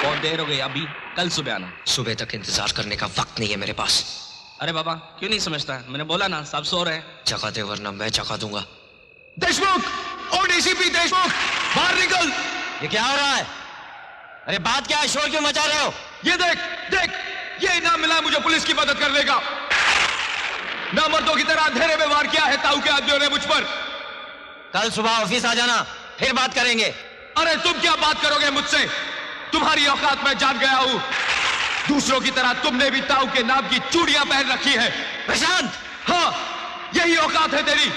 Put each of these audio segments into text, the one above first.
बहुत देर हो गई, अभी कल सुबह आना। सुबह तक इंतजार करने का वक्त नहीं है मेरे पास। अरे बाबा क्यों नहीं समझता, मैंने बोला ना सब सो रहे हैं। जगा दे वरना मैं जगा दूंगा। देशमुख, ओ डीसीपी देशमुख, बाहर निकल। ये क्या हो रहा है? अरे बात क्या है, शोर क्यों मचा रहे हो? ये देख देख, ये इनाम मिला मुझे पुलिस की मदद करने का। ना मर्दों की तरह अंधेरे में वार किया है ताऊ के आदमियों ने मुझ पर। कल सुबह ऑफिस आ जाना, फिर बात करेंगे। अरे तुम क्या बात करोगे मुझसे? तुम्हारी औकात मैं जान गया हूं। दूसरों की तरह तुमने भी ताऊ के नाम की चूड़ियां पहन रखी है। प्रशांत, हाँ यही औकात है तेरी।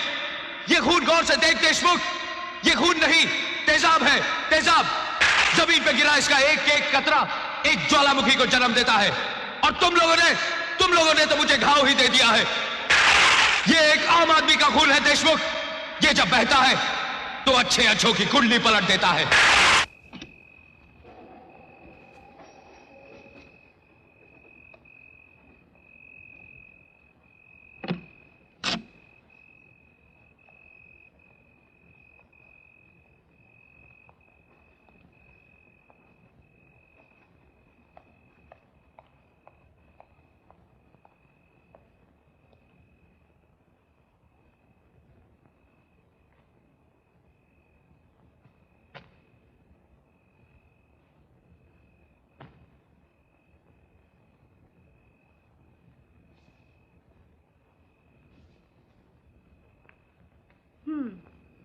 ये खून गौर से देख देशमुख, ये खून नहीं तेजाब है, तेजाब। जमीन पे गिरा इसका एक एक कतरा एक ज्वालामुखी को जन्म देता है। और तुम लोगों ने तो मुझे घाव ही दे दिया है। ये एक आम आदमी का खून है देशमुख। ये जब बहता है तो अच्छे अच्छों की कुंडली पलट देता है।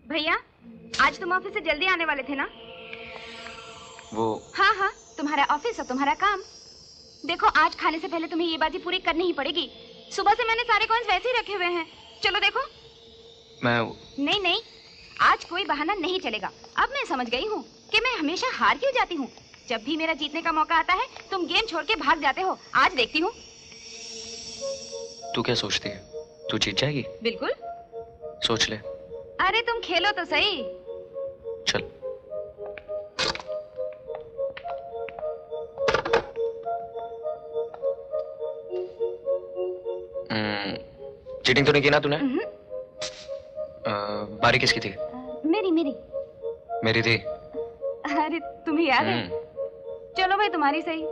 भैया आज तुम ऑफिस से जल्दी आने वाले थे ना? वो हाँ हाँ, तुम्हारा ऑफिस और तुम्हारा काम। देखो आज खाने से पहले तुम्हें ये बाजी पूरी करनी ही पड़ेगी। सुबह से मैंने सारे कॉइन्स वैसे ही रखे हुए हैं। चलो देखो। मैं नहीं नहीं, आज कोई बहाना नहीं चलेगा। अब मैं समझ गई हूँ कि मैं हमेशा हार क्यों जाती हूँ। जब भी मेरा जीतने का मौका आता है तुम गेम छोड़ के भाग जाते हो। आज देखती हूँ। तू क्या सोचती है, तू जीत जाएगी? बिल्कुल। सोच ले। अरे तुम खेलो तो सही। चल। चीटिंग तो नहीं की ना तूने? बारी किसकी थी? मेरी मेरी मेरी थी। अरे तुम्हें याद है? चलो भाई तुम्हारी सही।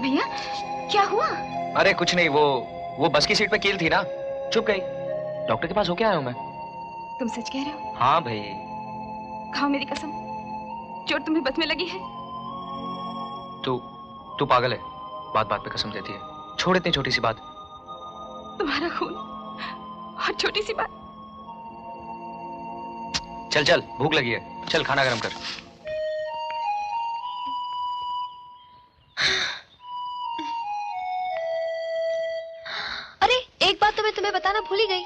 भैया क्या हुआ? अरे कुछ नहीं, वो बस की सीट पे कील थी ना, चुप गई। डॉक्टर के पास होके आया हूं मैं। तुम सच कह रहे हो? हाँ भाई। खाओ मेरी कसम, चोट तुम्हें बस में लगी है। तू पागल है, बात बात पे कसम देती है। छोड़ इतनी छोटी सी बात। तुम्हारा खून और छोटी सी बात। चल चल, भूख लगी है, चल खाना गरम कर। एक बात तो मैं तुम्हें बताना भूल ही गई।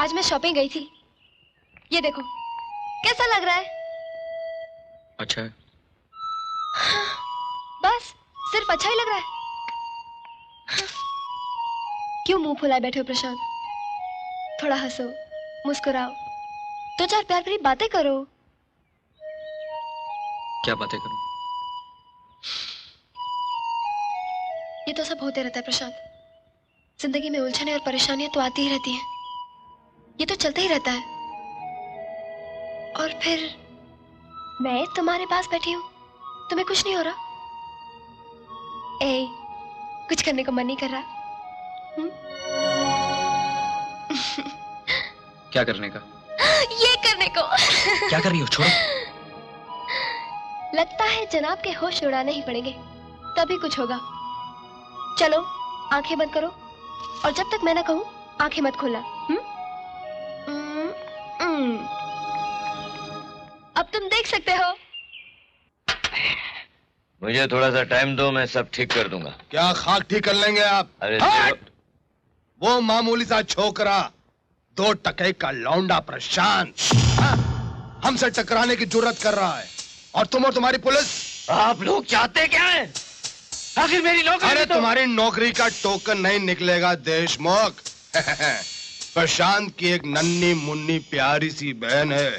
आज मैं शॉपिंग गई थी। ये देखो कैसा लग रहा है? अच्छा है। बस सिर्फ अच्छा ही लग रहा है। क्यों मुंह फुलाए बैठे हो प्रशांत? थोड़ा हंसो, मुस्कुराओ, दो चार प्यार भरी बातें करो। क्या बातें करूं? ये तो सब होते रहता है प्रशांत। जिंदगी में उलझने और परेशानियां तो आती ही रहती हैं। ये तो चलता ही रहता है। और फिर मैं तुम्हारे पास बैठी हूं, तुम्हें कुछ नहीं हो रहा? कुछ करने को मन नहीं कर रहा? क्या करने का? ये करने को। क्या कर रही हो? छोड़ो। लगता है जनाब के होश उड़ाने ही पड़ेंगे, तभी कुछ होगा। चलो आंखें बंद करो और जब तक मैं ना कहूं आंखें मत खोलना। अब तुम देख सकते हो। मुझे थोड़ा सा टाइम दो, मैं सब ठीक कर दूंगा। क्या खाक ठीक कर लेंगे आप? अरे वो मामूली सा छोकरा, 2 टके का लौंडा प्रशांत हमसे टकराने की जुर्रत कर रहा है। और तुम और तुम्हारी पुलिस, आप लोग चाहते क्या हैं? आखिर मेरी नौकरी। अरे तुम्हारी नौकरी का टोकन नहीं निकलेगा देशमुख। प्रशांत की एक नन्ही मुन्नी प्यारी सी बहन है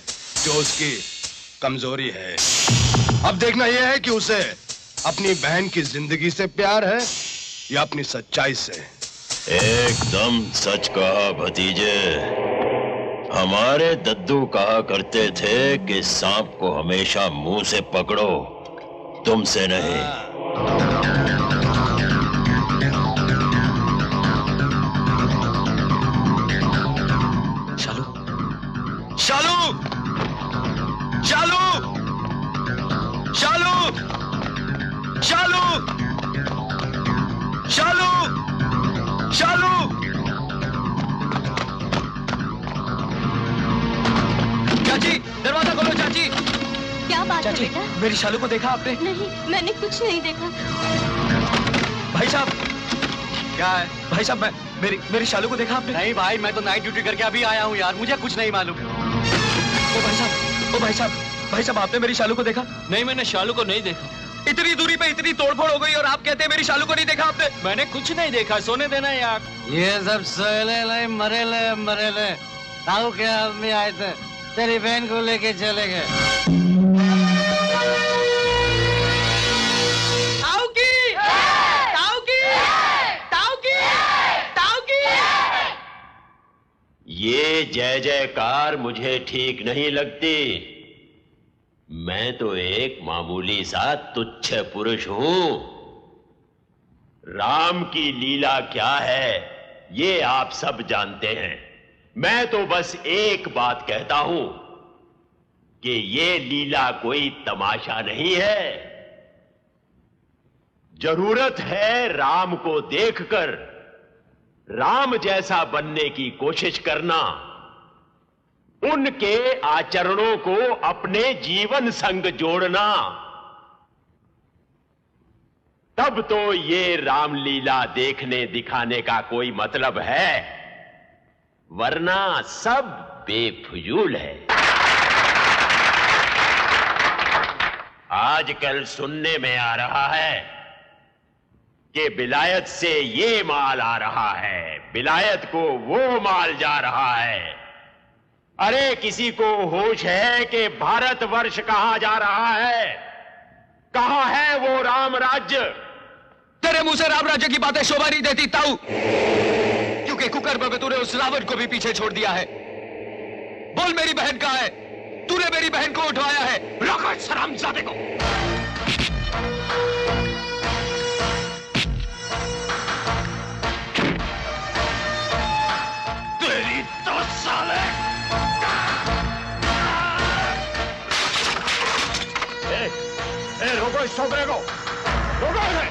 जो उसकी कमजोरी है। अब देखना यह है कि उसे अपनी बहन की जिंदगी से प्यार है या अपनी सच्चाई से। एकदम सच कहा भतीजे। हमारे दद्दू कहा करते थे कि सांप को हमेशा मुंह से पकड़ो, तुमसे नहीं। शालू, शालू, शालू, शालू, शालू, शालू, शालू। चाची, दरवाजा खोलो चाची। क्या बात है चाची, बेटा? मेरी शालू को देखा आपने? नहीं, मैंने कुछ नहीं देखा। भाई साहब, क्या है? भाई साहब, मेरी शालू को देखा आपने? नहीं भाई, मैं तो नाइट ड्यूटी करके अभी आया हूँ यार, मुझे कुछ नहीं मालूम। ओ भाई साहब, भाई साहब, आपने मेरी शालू को देखा? नहीं, मैंने शालू को नहीं देखा। इतनी दूरी पे इतनी तोड़फोड़ हो गई और आप कहते हैं मेरी शालू को नहीं देखा आपने? मैंने कुछ नहीं देखा, सोने देना यार। ये सब सोले मरेले ताऊ के आदमी आए थे, तेरी बहन को लेके चले गए। ताऊ की, ताऊ की, ताऊ की, ताऊ की। ये जय जयकार मुझे ठीक नहीं लगती। मैं तो एक मामूली सा तुच्छ पुरुष हूं। राम की लीला क्या है ये आप सब जानते हैं। मैं तो बस एक बात कहता हूं कि ये लीला कोई तमाशा नहीं है। जरूरत है राम को देखकर राम जैसा बनने की कोशिश करना, उनके आचरणों को अपने जीवन संग जोड़ना। तब तो ये रामलीला देखने दिखाने का कोई मतलब है, वरना सब बेफिजूल है। आजकल सुनने में आ रहा है कि विलायत से ये माल आ रहा है, विलायत को वो माल जा रहा है। अरे किसी को होश है कि भारतवर्ष कहां जा रहा है? कहां है वो राम राज्य? तेरे मुंह से राम राज्य की बातें शोभा नहीं देती ताऊ, क्योंकि कुकर्म में तूने उस रावण को भी पीछे छोड़ दिया है। बोल मेरी बहन कहां है? तूने मेरी बहन को उठवाया है। रोको इस हरामजादे को। तेरी तो साले। रोको इस छोकरे को, रोको इसे।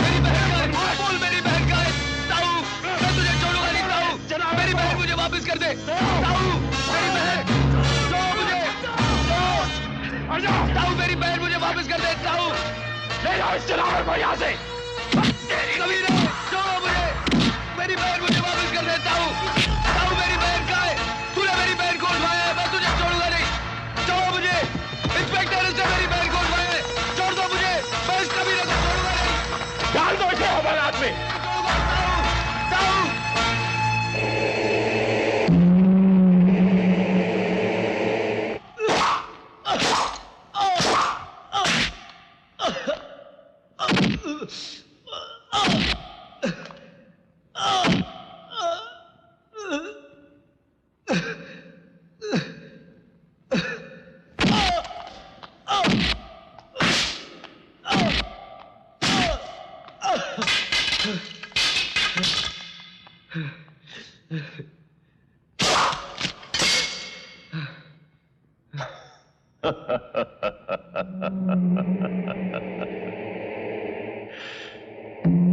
मेरी बहन का है, बोल मेरी बहन का है। ताऊ, मैं तुझे छोड़ूंगा नहीं ताऊ। मेरी बहन मुझे वापस कर दे ताऊ। मेरी बहन, छोड़ मुझे। ताऊ, मेरी बहन मुझे वापस कर दे ताऊ। ले जाओ इस जनावर को यहाँ से। कबीर, छोड़ो मुझे। मेरी बहन मुझे वापस कर दे ताऊ। ताऊ, मेरी बहन का है, तूने मेरी बहन को उठवाया है, मैं तुझे छोड़ूंगा नहीं। छोड़ो मुझे। इंस्पेक्टर, उसने मेरी बहन को उठवाया है, छोड़ दो मुझे। मैं इस कबीरे को छोड़ूंगा नहीं। डाल दो इसे हवालात में। ताऊ,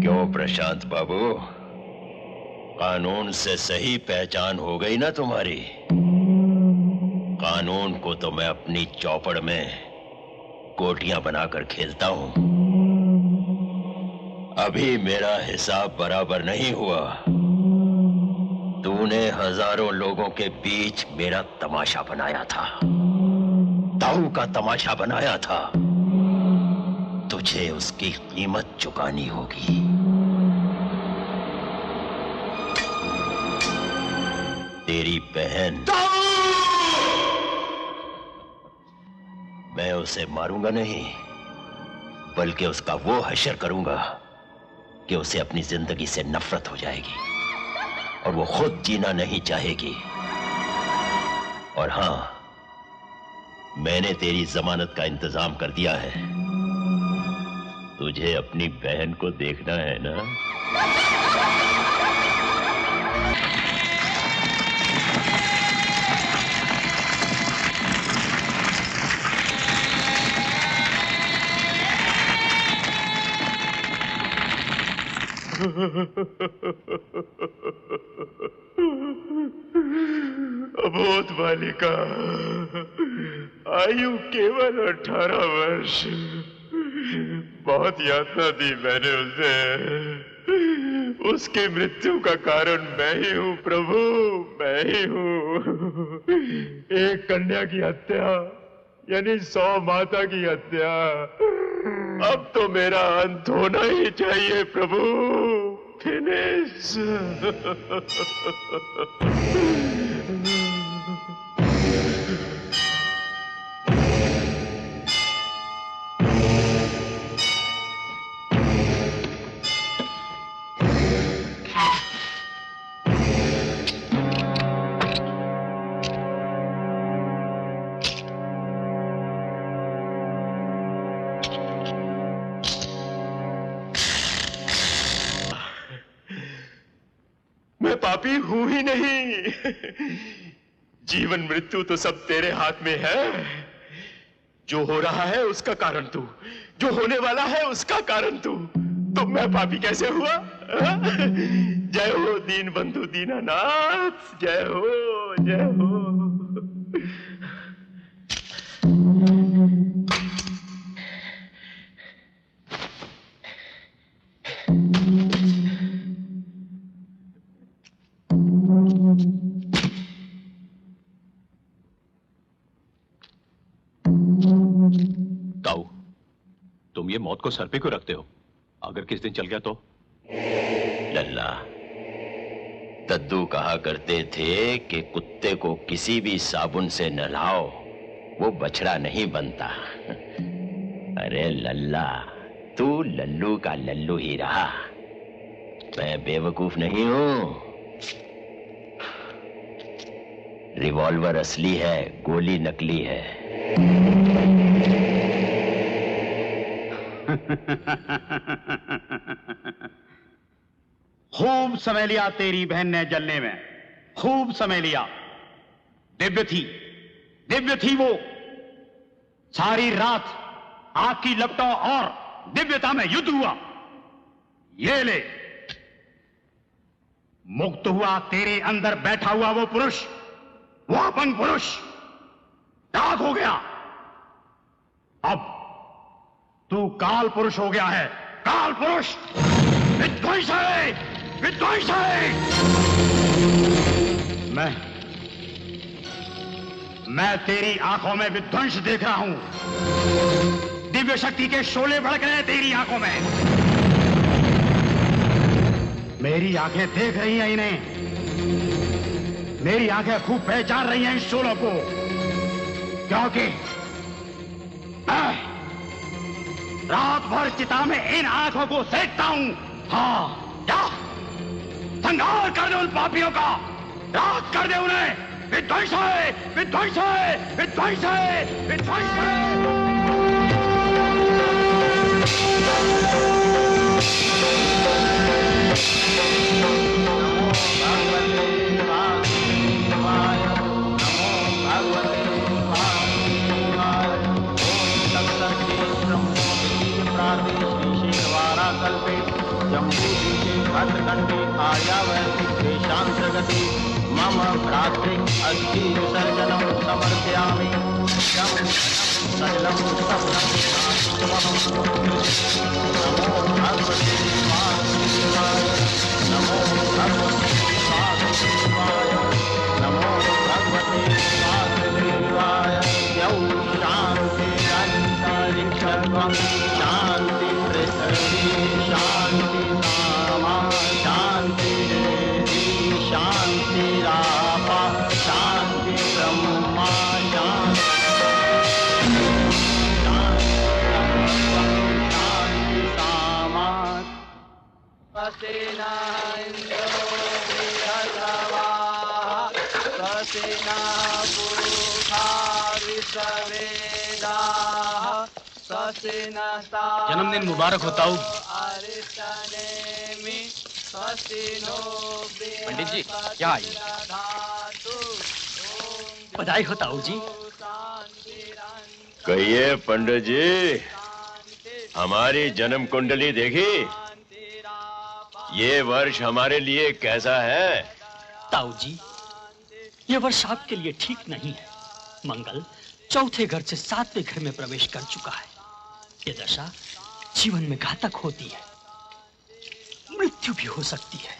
क्यों प्रशांत बाबू, कानून से सही पहचान हो गई ना तुम्हारी? कानून को तो मैं अपनी चौपड़ में गोटियां बनाकर खेलता हूं। अभी मेरा हिसाब बराबर नहीं हुआ। तूने हजारों लोगों के बीच मेरा तमाशा बनाया था, ताऊ का तमाशा बनाया था। तुझे उसकी कीमत चुकानी होगी। तेरी बहन, मैं उसे मारूंगा नहीं, बल्कि उसका वो हश्र करूंगा कि उसे अपनी जिंदगी से नफरत हो जाएगी और वो खुद जीना नहीं चाहेगी। और हां, मैंने तेरी जमानत का इंतजाम कर दिया है। तुझे अपनी बहन को देखना है ना? अबोध बालिका, आयु केवल 18 वर्ष। बहुत यातना दी मैंने उसे। उसकी मृत्यु का कारण मैं ही हूँ प्रभु, मैं ही हूँ। एक कन्या की हत्या यानी 100 माता की हत्या। अब तो मेरा अंत होना ही चाहिए प्रभु। फिनिश। मैं पापी हूं ही नहीं। जीवन मृत्यु तो सब तेरे हाथ में है। जो हो रहा है उसका कारण तू, जो होने वाला है उसका कारण तू। तो मैं पापी कैसे हुआ? जय हो दीन बंधु दीनानाथ, जय हो, जय हो। ताऊ, तुम ये मौत को सर पे क्यों रखते हो? अगर किस दिन चल गया तो? लल्ला, दद्दू कहा करते थे कि कुत्ते को किसी भी साबुन से नहलाओ, वो बछड़ा नहीं बनता। अरे लल्ला, तू लल्लू का लल्लू ही रहा। मैं बेवकूफ नहीं हूं। रिवॉल्वर असली है, गोली नकली है। खूब समय लिया तेरी बहन ने जलने में, खूब समय लिया। दिव्य थी वो। सारी रात आग की लपटों और दिव्यता में युद्ध हुआ। ये ले, मुक्त हुआ तेरे अंदर बैठा हुआ वो पुरुष, वो अपन पुरुष राख हो गया। अब तू काल पुरुष हो गया है। काल पुरुष विध्वंस है, विध्वंस है। मैं तेरी आंखों में विध्वंस देख रहा हूं। दिव्य शक्ति के शोले भड़क रहे हैं तेरी आंखों में। मेरी आंखें देख रही हैं इन्हें। मेरी आंखें खूब पहचान रही हैं इस शोलों को, क्योंकि मैं रात भर चिता में इन आंखों को सेकता हूं। हाँ, जा संहार कर दे उन पापियों का, राख कर दे उन्हें। विध्वंस है, विध्वंस है, विध्वंस है, विध्वंस है। देशांतर्गति मम भ्रातृ अस्थि विसर्जनम समर्पयामि। सजलम नमो भगवते वासुदेवाय, नमो भगवते वासुदेवाय, नमो भगवते वासुदेवाय। यौ शांति अंतरिक्षत्वं शांति पृथ्वी शांति शांति शांतिरापा स्वस्ति न इंद्रो बृहस्पतिः स्वस्ति न पूषा विश्ववेदाः स्वस्ति नस्तार्क्ष्यो जन्मदिन मुबारक हो ताऊ। अरिष्टनेमि स्वस्ति नो पंडित जी क्या आई? बधाई हो ताऊ जी। कहिए पंडित जी, हमारी जन्म कुंडली देखी? ये वर्ष हमारे लिए कैसा है? ताऊ जी, ये वर्ष आपके लिए ठीक नहीं है। मंगल चौथे घर से सातवें घर में प्रवेश कर चुका है। ये दशा जीवन में घातक होती है, मृत्यु भी हो सकती है।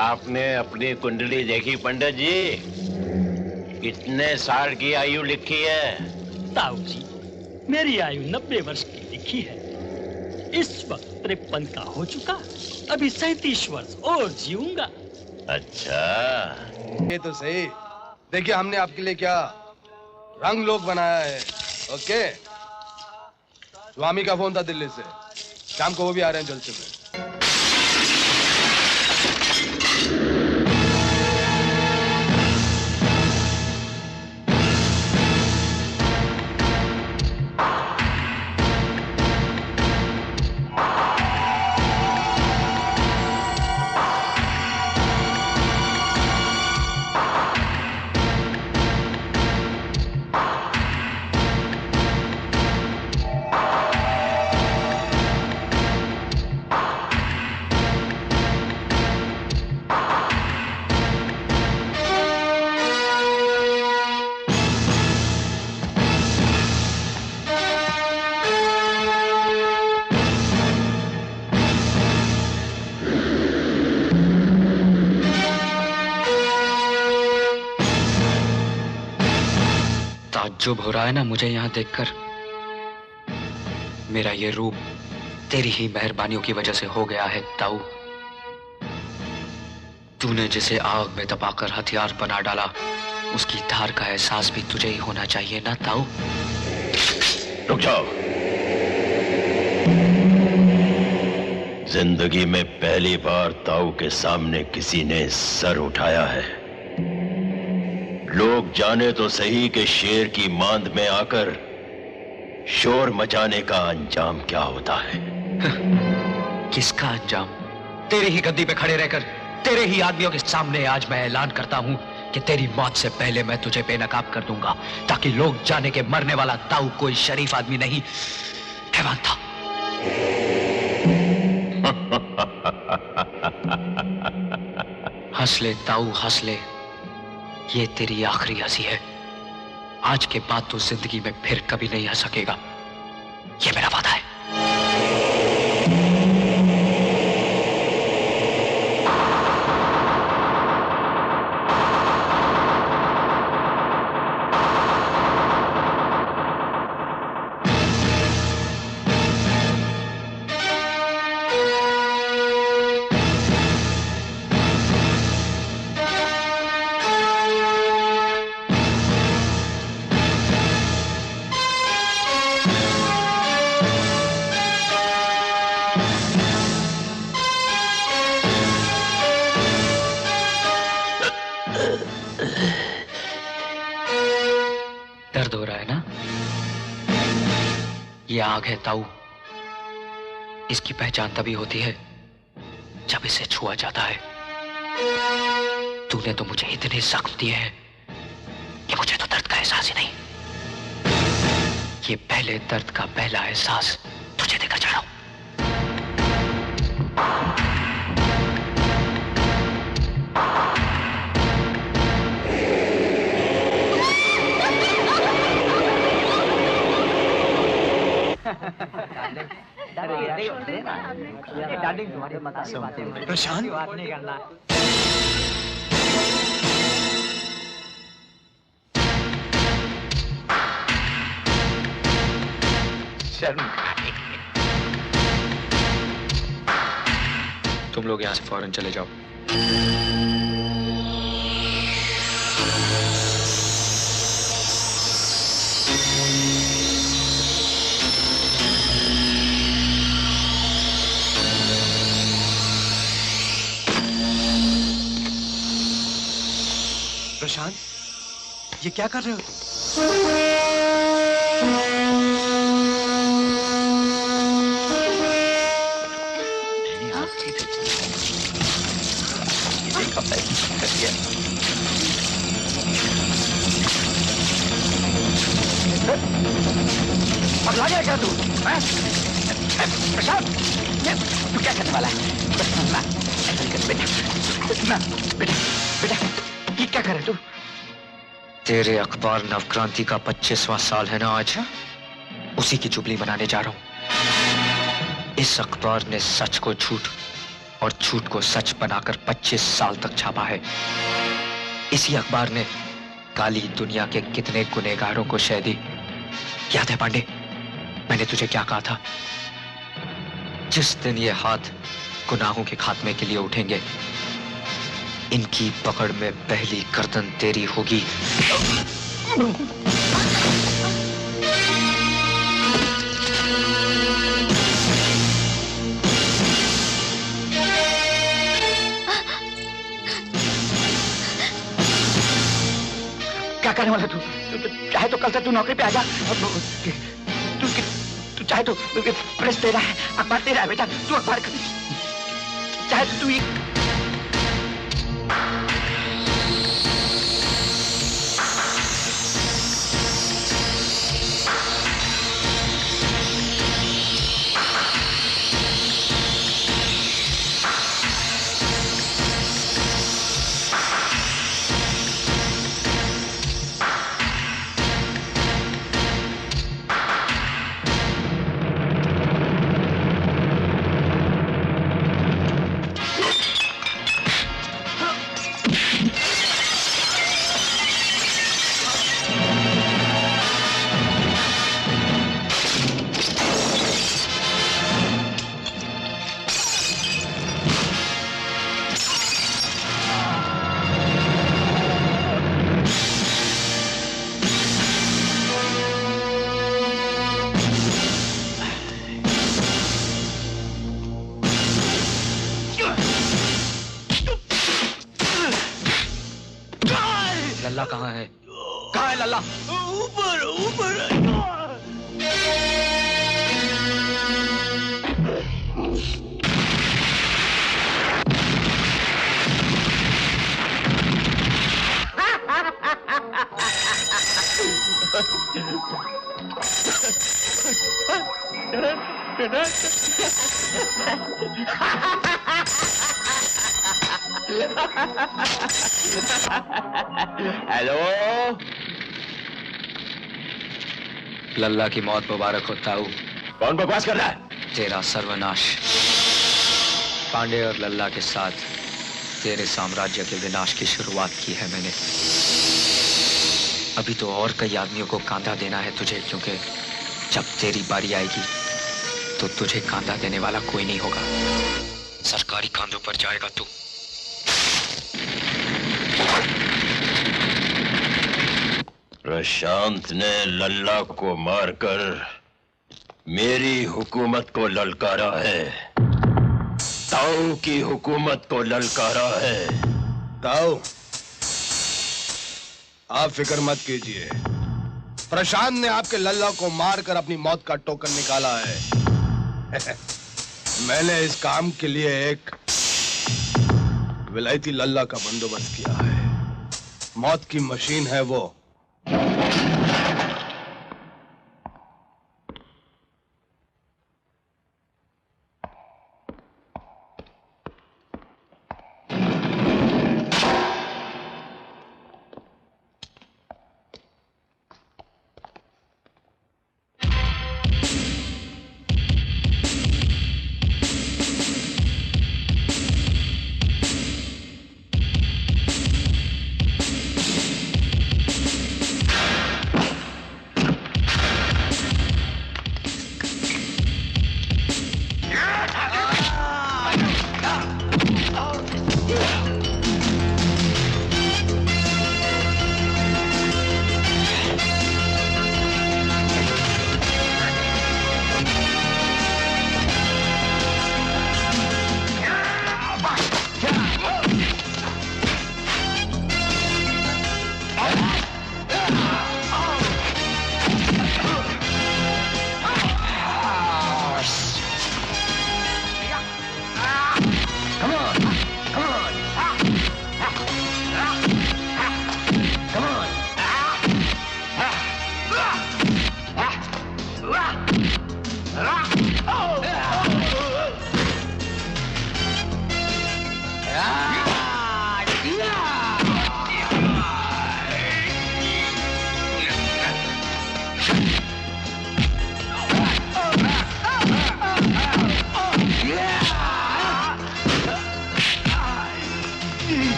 आपने अपनी कुंडली देखी पंडित जी? कितने साल की आयु लिखी है? ताऊ जी, मेरी आयु 90 वर्ष की लिखी है। इस वक्त 53 का हो चुका, अभी 37 वर्ष और जीऊंगा। अच्छा, ये तो सही। देखिए हमने आपके लिए क्या रंग लोग बनाया है। ओके, स्वामी का फोन था दिल्ली से, शाम को वो भी आ रहे हैं जलसे में। ताज्जुब हो रहा है ना मुझे यहाँ देखकर। मेरा ये रूप तेरी ही मेहरबानियों की वजह से हो गया है ताऊ। तूने जिसे आग में दबाकर हथियार बना डाला, उसकी धार का एहसास भी तुझे ही होना चाहिए ना ताऊ। रुक जाओ। जिंदगी में पहली बार ताऊ के सामने किसी ने सर उठाया है। लोग जाने तो सही कि शेर की मांद में आकर शोर मचाने का अंजाम क्या होता है। किसका अंजाम? तेरी ही गद्दी पे खड़े रहकर तेरे ही आदमियों के सामने आज मैं ऐलान करता हूं कि तेरी मौत से पहले मैं तुझे बेनकाब कर दूंगा, ताकि लोग जाने के मरने वाला ताऊ कोई शरीफ आदमी नहीं, हैवान था। हंस ले ताऊ, हंस ले। ये तेरी आखिरी हंसी है। आज के बाद तू जिंदगी में फिर कभी नहीं हंस सकेगा, ये मेरा वादा है। दर्द हो रहा है ना? ये आग है ताऊ। इसकी पहचान तभी होती है जब इसे छुआ जाता है। तूने तो मुझे इतने जख्म दिए हैं कि मुझे तो दर्द का एहसास ही नहीं। ये पहले दर्द का पहला एहसास तुझे देकर जा रहा हूं। प्रशांत, तुम लोग यहां से फौरन चले जाओ। प्रशांत, ये क्या कर रहे हो तुम? पगला गया क्या तू? प्रशांत, तू क्या करने वाला है? बेटा, ये क्या कर रहे तू? तेरे अखबार नवक्रांति का 25वां साल है ना आज? उसी की जुबली मनाने जा रहा हूं। इस अखबार ने सच को झूठ और झूठ को सच बनाकर 25 साल तक छापा है। इसी अखबार ने काली दुनिया के कितने गुनहगारों को शह दी। याद है पांडे, मैंने तुझे क्या कहा था? जिस दिन ये हाथ गुनाहों के खात्मे के लिए उठेंगे, इनकी पकड़ में पहली गर्दन तेरी होगी। क्या करने वाला तू? चाहे तो कल से तू नौकरी पे आ जा। तू चाहे तो प्रेस दे रहा है, अखबार दे रहा है बेटा, तू अखबार चाहे तो तू लल्ला कहाँ है? कहाँ है लल्ला? ऊपर ऊपर। हेलो, लल्ला की मौत मुबारक हो ताऊ। कौन बकवास कर रहा है? तेरा सर्वनाश। पांडे और लल्ला के साथ तेरे साम्राज्य के विनाश की शुरुआत की है मैंने। अभी तो और कई आदमियों को कांधा देना है तुझे, क्योंकि जब तेरी बारी आएगी तो तुझे कांधा देने वाला कोई नहीं होगा। सरकारी कांधों पर जाएगा तू। प्रशांत ने लल्ला को मारकर मेरी हुकूमत को ललकारा है, ताऊ की हुकूमत को ललकारा है। ताऊ, आप फिक्र मत कीजिए। प्रशांत ने आपके लल्ला को मारकर अपनी मौत का टोकन निकाला है। मैंने इस काम के लिए एक विलायती लल्ला का बंदोबस्त किया है। मौत की मशीन है वो।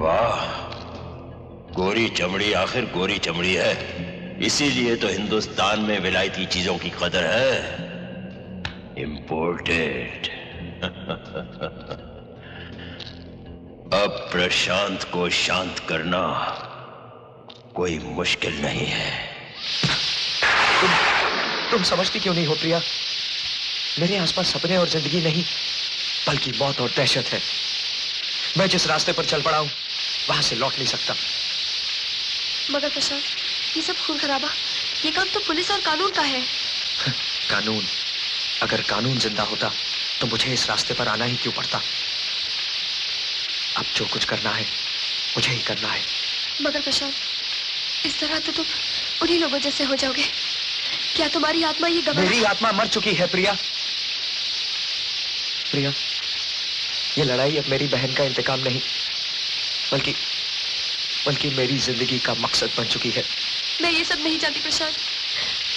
वाह, गोरी चमड़ी आखिर गोरी चमड़ी है, इसीलिए तो हिंदुस्तान में विलायती चीजों की कदर है, इंपोर्टेड। अब प्रशांत को शांत करना कोई मुश्किल नहीं है। तुम समझती क्यों नहीं हो प्रिया? मेरे आसपास सपने और जिंदगी नहीं, बल्कि मौत और दहशत है। मैं जिस रास्ते पर चल पड़ा हूं, वहां से लौट नहीं सकता। मगर प्रशांत, ये सब खून खराबा, ये काम तो पुलिस और कानून का है। कानून? अगर कानून जिंदा होता तो मुझे इस रास्ते पर आना ही क्यों पड़ता? अब जो कुछ करना है मुझे ही करना है। मगर प्रशांत, इस तरह तो तुम उन्हीं लोगों जैसे हो जाओगे। क्या तुम्हारी आत्मा ये गवाह? मेरी आत्मा मर चुकी है प्रिया। प्रिया, ये लड़ाई अब मेरी बहन का इंतकाम नहीं, बल्कि मेरी जिंदगी का मकसद बन चुकी है। मैं ये सब नहीं चाहती प्रशांत,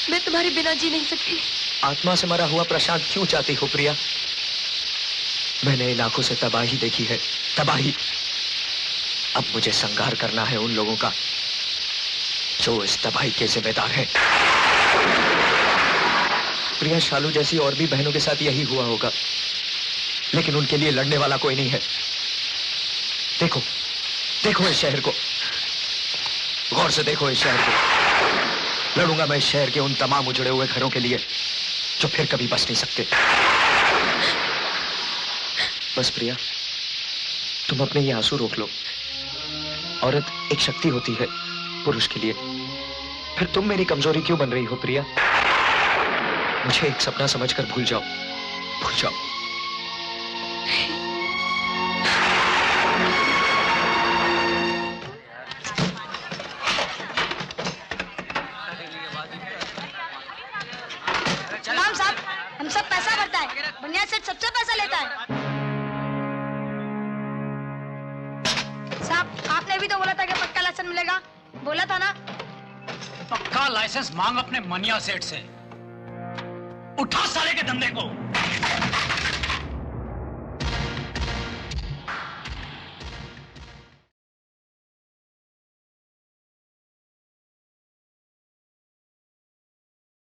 मैं तुम्हारे बिना जी नहीं सकती। आत्मा से मरा हुआ प्रशांत क्यों चाहती हो प्रिया? मैंने इन आंखों से तबाही देखी है, तबाही। अब मुझे संहार करना है उन लोगों का जो इस तबाही के जिम्मेदार हैं। प्रिया, शालू जैसी और भी बहनों के साथ यही हुआ होगा, लेकिन उनके लिए लड़ने वाला कोई नहीं है। देखो, देखो इस शहर को, गौर से देखो इस शहर को। लड़ूंगा मैं इस शहर के उन तमाम उजड़े हुए घरों के लिए जो फिर कभी बस नहीं सकते। बस प्रिया, तुम अपने ये आंसू रोक लो। औरत एक शक्ति होती है पुरुष के लिए, फिर तुम मेरी कमजोरी क्यों बन रही हो प्रिया? मुझे एक सपना समझकर भूल जाओ, भूल जाओ। सलाम साहब, हम सब पैसा भरता है, बनिया सेठ सबसे पैसा लेता है। साहब, आपने भी तो बोला था कि पक्का लाइसेंस मिलेगा, बोला था ना? पक्का लाइसेंस मांग अपने मनिया सेठ से। उठा साले के धंधे को।